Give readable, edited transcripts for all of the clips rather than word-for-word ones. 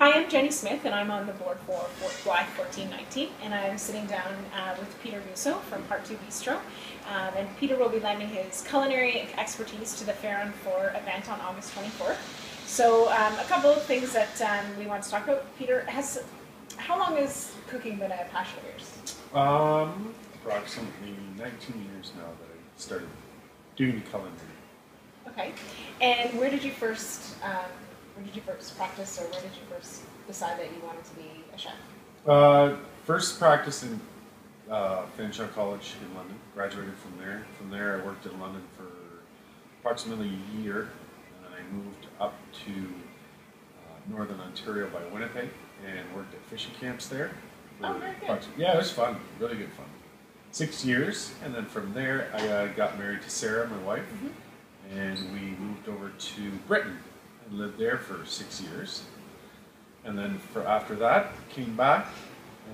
Hi, I'm Jenny Smith, and I'm on the board for Blyth 1419, and I'm sitting down with Peter Russo from Part 2 Bistro. And Peter will be lending his culinary expertise to the Fair and Four event on August 24th. So a couple of things that we want to talk about. Peter, how long has cooking been a passion of yours? Approximately 19 years now that I started doing culinary. Okay. And where did you first practice, or where did you first decide that you wanted to be a chef? First practiced in Fanshawe College in London. Graduated from there. From there, I worked in London for approximately a year, and then I moved up to Northern Ontario by Winnipeg and worked at fishing camps there. Oh, very good. Yeah, it was fun. Really good fun. 6 years, and then from there, I got married to Sarah, my wife, and we moved over to Britain. Lived there for 6 years, and then after that came back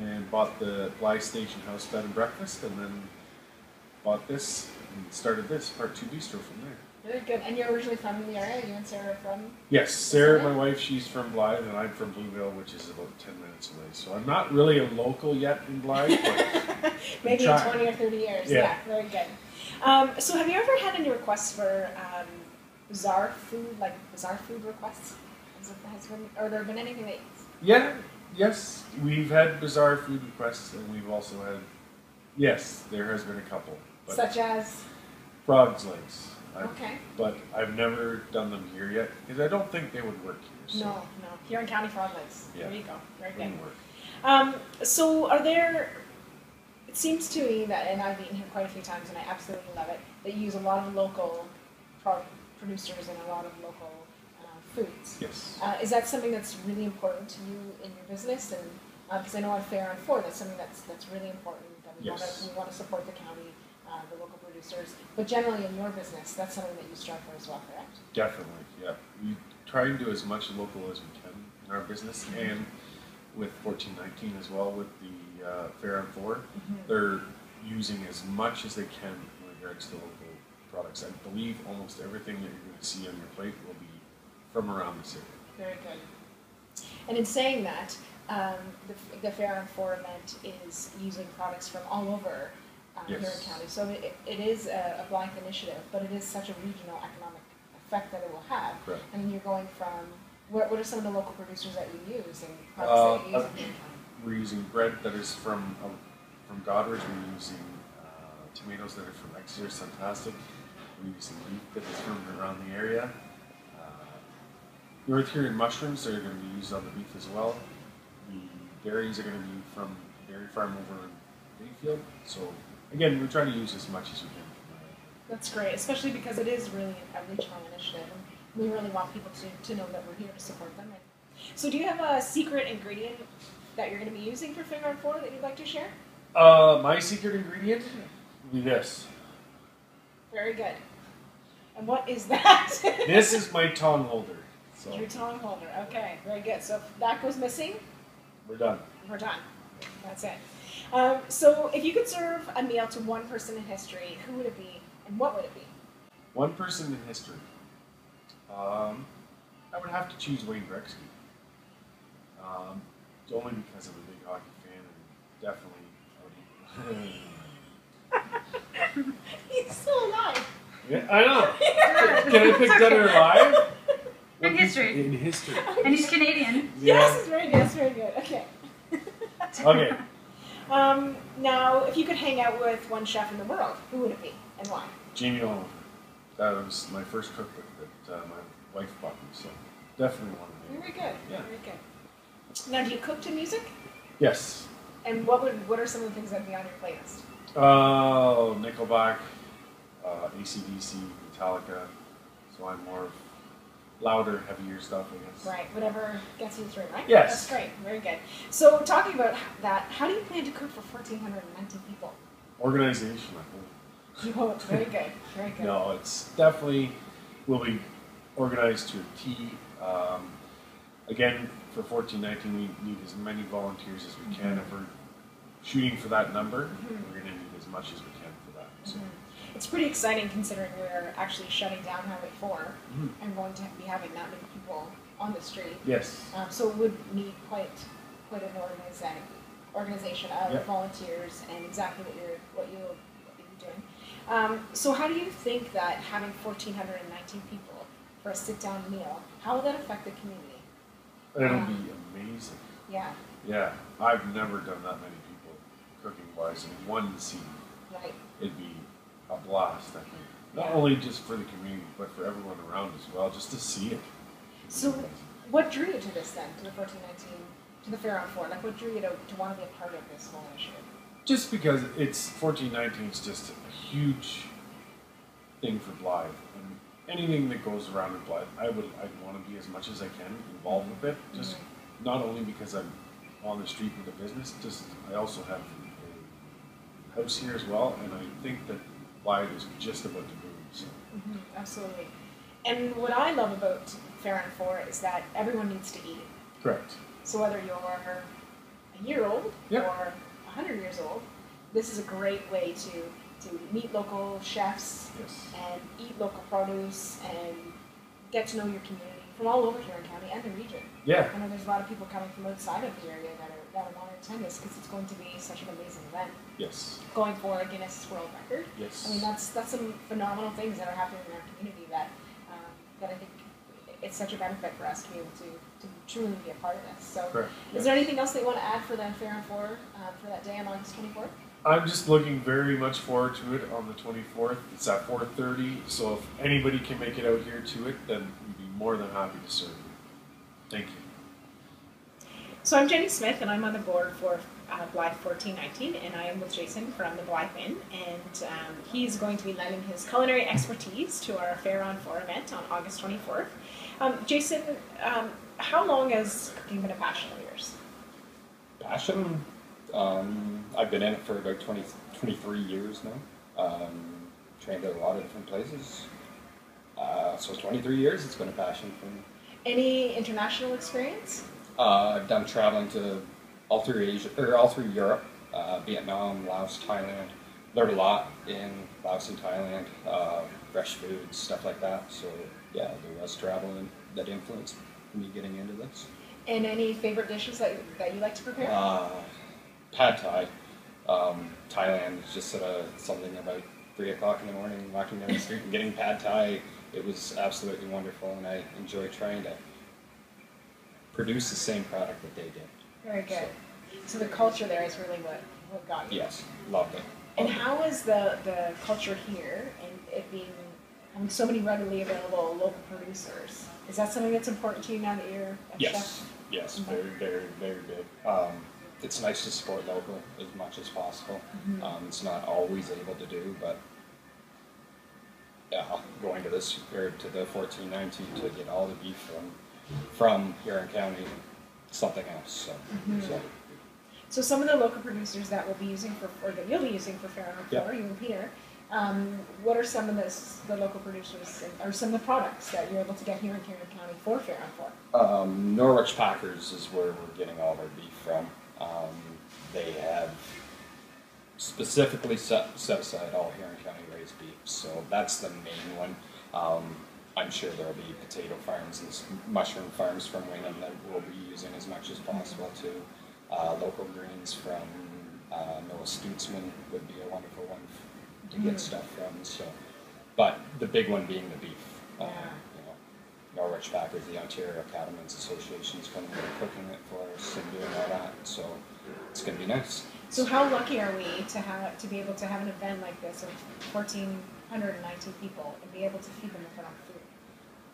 and bought the Blyth Station House Bed and Breakfast, and then bought this and started this Part 2 Bistro from there. Very good. And you're originally from the area? You and Sarah are from? Yes, Sarah, my wife, she's from Blyth, and I'm from Blueville, which is about 10 minutes away. So I'm not really a local yet in Blyth, but maybe in 20 or 30 years. Yeah, very good. So have you ever had any requests for bizarre food requests? Or there been anything that? Yes, we've had bizarre food requests, and we've also had, yes, there has been a couple. Such as? Frog's legs. Okay. But I've never done them here yet, because I don't think they would work here. So. No. Here in County Frog Legs. Yeah. There you go. Very good. Wouldn't work. So are there, it seems to me that, and I've eaten here quite a few times, and I absolutely love it, that you use a lot of local producers and a lot of local foods. Yes. Is that something that's really important to you in your business? And because I know on Fair and Four, that's something that's really important. That we want to support the county, the local producers. But generally in your business, that's something that you strive for as well, correct? Definitely, yeah. We try and do as much local as we can in our business, and with 1419 as well, with the Fair and Four, they're using as much as they can in regards to local products. I believe almost everything that you're going to see on your plate will be from around the city. Very good. And in saying that, the Fair and Four event is using products from all over here in county. So it is a Blyth initiative, but it is such a regional economic effect that it will have. Correct. And you're going from, what are some of the local producers that you use and products that you use in your county? We're using bread that is from Goderich. We're using tomatoes that are from Exeter, fantastic. We're using beef that is from around the area. North here in mushrooms, they're going to be used on the beef as well. The berries are going to be from the dairy farm over in Bayfield. So again, we're trying to use as much as we can. That's great, especially because it is really a regional initiative, and we really want people to know that we're here to support them. So do you have a secret ingredient that you're going to be using for Fair and Four that you'd like to share? My secret ingredient would be this. Very good. And what is that? This is my tongue holder. So. Your tongue holder. Okay, very good. So if that goes missing, we're done. We're done. That's it. So if you could serve a meal to one person in history, who would it be, and what would it be? One person in history. I would have to choose Wayne Gretzky. Only because I'm a big hockey fan, and definitely. He's still alive. Yeah, I know. Can I pick dead or alive? In history. In history. And he's Canadian. Yeah. Yes, it's very good. It's very good. Okay. Okay. Now, if you could hang out with one chef in the world, who would it be and why? Jamie Oliver. That was my first cookbook that my wife bought me, so definitely one of them. Very good. Yeah. Very good. Now, do you cook to music? Yes. And what are some of the things that would be on your playlist? Nickelback, AC/DC, Metallica. So I'm more of louder, heavier stuff, I guess. Right, whatever gets you through, right? Yes. That's great, very good. So talking about that, how do you plan to cook for 1,490 people? Organization, I hope. You hope, very good, very good. No, it's definitely will be organized to a T. Again, for 1419, we need as many volunteers as we can. If we're shooting for that number, we're going to need as much as we can for that. So. It's pretty exciting considering we're actually shutting down Highway 4 and going to be having that many people on the street. Yes. So it would need quite an organization of Yep. volunteers and exactly what you'll be doing. So how do you think that having 1,419 people for a sit-down meal, how will that affect the community? It'll be amazing. Yeah, Yeah, I've never done that many people cooking wise in one scene. right. It'd be a blast, I think. Not Yeah. only just for the community, but for everyone around as well, just to see it. So what drew you to this then, to the 1419, to the Fair on 4? Like what drew you to want to be a part of this whole initiative? Just because it's 1419 is just a huge thing for Blyth, and anything that goes around in Blyth, I'd want to be as much as I can involved with it. Just not only because I'm on the street with a business, just I also have a house here as well, and I think that Blyth is just about to boom. So Absolutely. And what I love about Fair on 4 is that everyone needs to eat. correct. So whether you're a year old Yep. or 100 years old, this is a great way to meet local chefs Yes. and eat local produce and get to know your community from all over here in county and the region. Yeah. I know there's a lot of people coming from outside of the area that want to attend this because it's going to be such an amazing event. Yes. Going for a Guinness World Record. Yes. I mean, that's some phenomenal things that are happening in our community that I think it's such a benefit for us to be able to truly be a part of this. So, Correct. is there anything else that you want to add for the Fair on 4 for that day on August 24th? I'm just looking very much forward to it on the 24th. It's at 4:30, so if anybody can make it out here to it, then we'd be more than happy to serve you. Thank you. So I'm Jenny Smith, and I'm on the board for Blyth 1419, and I am with Jason from the Blyth Inn, and he's going to be lending his culinary expertise to our Fair on 4 event on August 24th. Jason, how long has cooking been a passion of yours? Passion? I've been in it for about 23 years now. Trained at a lot of different places. So 23 years, it's been a passion for me. Any international experience? I've done traveling to all through Asia, or all through Europe, Vietnam, Laos, Thailand. Learned a lot in Laos and Thailand, fresh foods, stuff like that. So yeah, there was traveling that influenced me getting into this. And any favorite dishes that you like to prepare? Pad Thai. Thailand is just something about 3 o'clock in the morning, walking down the street and getting Pad Thai. It was absolutely wonderful, and I enjoy trying to produce the same product that they did. Very good. So the culture there is really what got you. Yes, loved it. And how is the culture here and it being having so many readily available local producers? Is that something that's important to you now that you're a Yes, chef? yes, Mhm. very, very, very big. It's nice to support local as much as possible. It's not always able to do, but yeah, going to this or to the 1419 to get all the beef from Huron County, something else. So. So some of the local producers that we'll be using or that you'll be using for Fair on 4, Yep. you and Peter, what are some of the local producers or some of the products that you're able to get here in Huron County for Fair on 4? Norwich Packers is where we're getting all of our beef from. They have specifically set aside all Huron County raised beef, so that's the main one. I'm sure there'll be potato farms and mushroom farms from Wingham that we'll be using as much as possible too. Local greens from Noah Stutzman would be a wonderful one to get stuff from. So, but the big one being the beef. Norwich Packers, the Ontario Cattlemen's Association is coming and cooking it for us and doing all that. So it's going to be nice. So how lucky are we to be able to have an event like this of 1,419 people and be able to feed them with our own food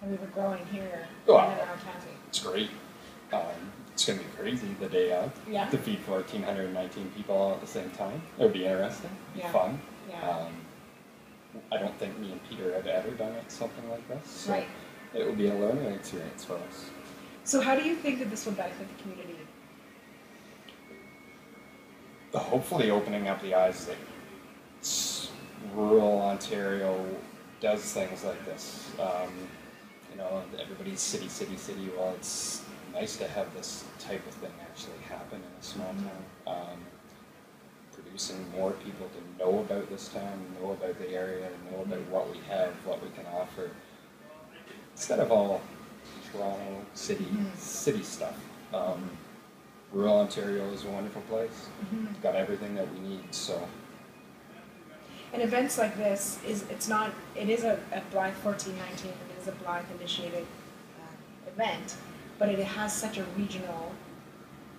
that we were growing here in our county? It's great. It's going to be crazy the day of Yeah. to feed 1,419 people all at the same time. It would be interesting, Yeah. fun. Yeah. I don't think me and Peter have ever done something like this. So Right. it will be a learning experience for us. So how do you think that this will benefit the community? Hopefully opening up the eyes that rural Ontario does things like this. Everybody's city. Well, it's nice to have this type of thing actually happen in a small town. Producing more people to know about this town, know about the area, know about what we have, what we can offer. Instead of all Toronto city stuff. Rural Ontario is a wonderful place. It's got everything that we need. So. And events like this it is a Blyth 1419, it is a Blyth initiated event, but it has such a regional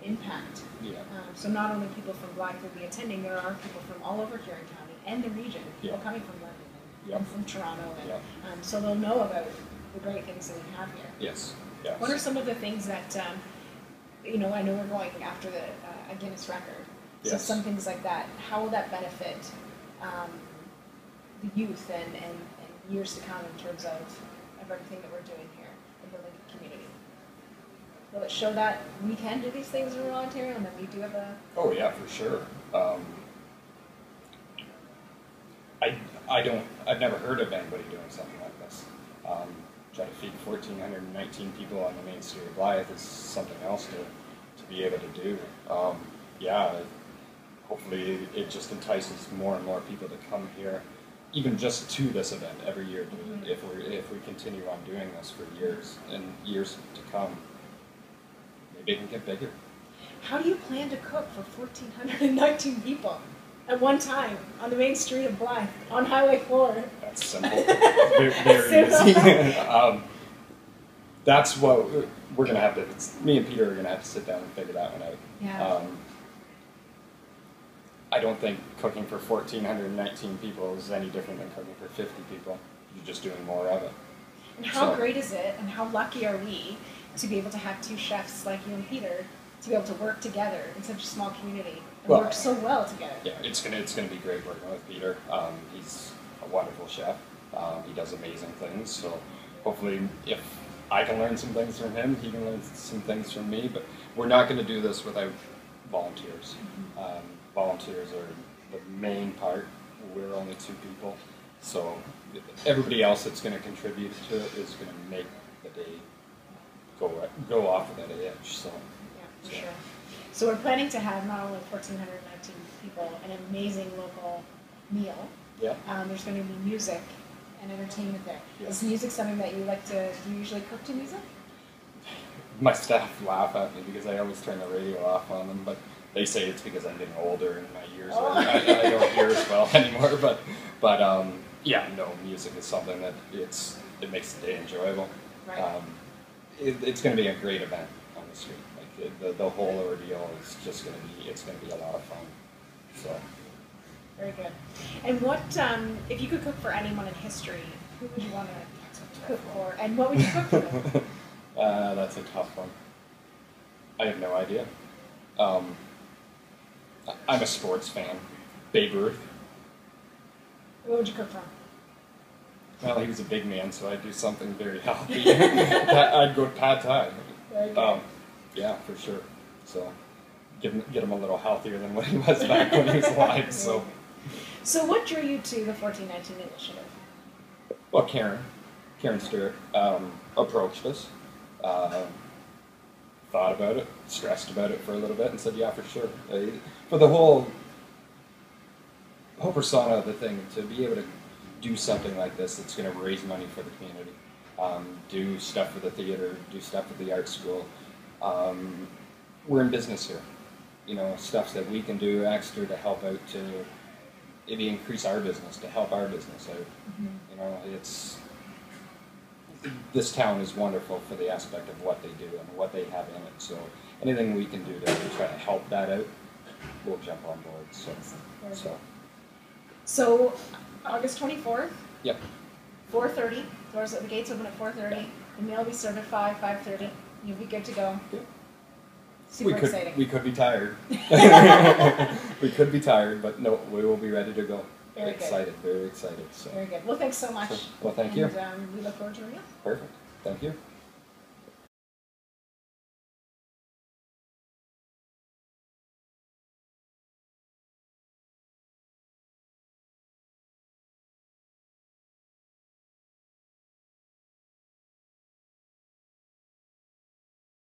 impact. Yeah. So not only people from Blyth will be attending, there are people from all over Huron County and the region, people coming from London and from Toronto, and so they'll know about the great things that we have here. Yes. Yes. What are some of the things that, I know we're going after a Guinness record, so some things like that, how will that benefit the youth and years to come in terms of everything that we're doing here in building a community? Will it show that we can do these things in rural Ontario and that we do have a... Oh yeah, for sure. I've never heard of anybody doing something like this. Try to feed 1,419 people on the main street of Blyth is something else to be able to do. Hopefully it just entices more and more people to come here, even just to this event every year. If we continue on doing this for years and years to come, maybe it can get bigger. How do you plan to cook for 1,419 people at one time on the main street of Blyth on Highway 4? That's simple. Very easy. That's what we're going to have to, me and Peter are going to have to sit down and figure that one out. Yeah. I don't think cooking for 1,419 people is any different than cooking for 50 people. You're just doing more of it. And how great is it, and how lucky are we to be able to have two chefs like you and Peter to be able to work together in such a small community and work so well together? Yeah, it's gonna be great working with Peter. He's a wonderful chef. He does amazing things. So hopefully, if I can learn some things from him, he can learn some things from me. But we're not going to do this without volunteers. Volunteers are the main part. We're only 2 people, so everybody else that's going to contribute to it is going to make the day go off of that edge. So. Yeah, for sure. So we're planning to have not only 1,419 people, an amazing local meal. Yeah. There's going to be music and entertainment there. Yes. Is music something that you like to? Do you usually cook to music? My staff laugh at me because I always turn the radio off on them, but they say it's because I'm getting older and my ears I don't hear as well anymore. But no, music is something that it makes the day enjoyable. Right. It's going to be a great event on the street. Like the whole ordeal is just going to be a lot of fun. So. Very good. And what if you could cook for anyone in history? Who would you want to cook for, and what would you cook for them? That's a tough one. I have no idea. I'm a sports fan. Babe Ruth. What would you cook for him? Well, he was a big man, so I'd do something very healthy. I'd go pad thai. Very good. Yeah, for sure. So get him a little healthier than what he was back when he was alive. So what drew you to the 1419 initiative? Well, Karen Stewart approached us, thought about it, stressed about it for a little bit, and said, yeah, for sure. For the whole persona of the thing, to be able to do something like this that's going to raise money for the community, do stuff for the theater, do stuff for the art school. We're in business here. Stuff that we can do extra to help out to maybe increase our business, to help our business out. This town is wonderful for the aspect of what they do and what they have in it. So anything we can do to try to help that out, we'll jump on board. So August 24th. Yep. 4:30. The gates open at 4:30. The meal will be served at 5:30. You'll be good to go. Yep. Super exciting. We could be tired. We could be tired, but no, we will be ready to go. Very excited. So. Very good. Well, thanks so much. Well, thank you. We look forward to it. Perfect. Thank you.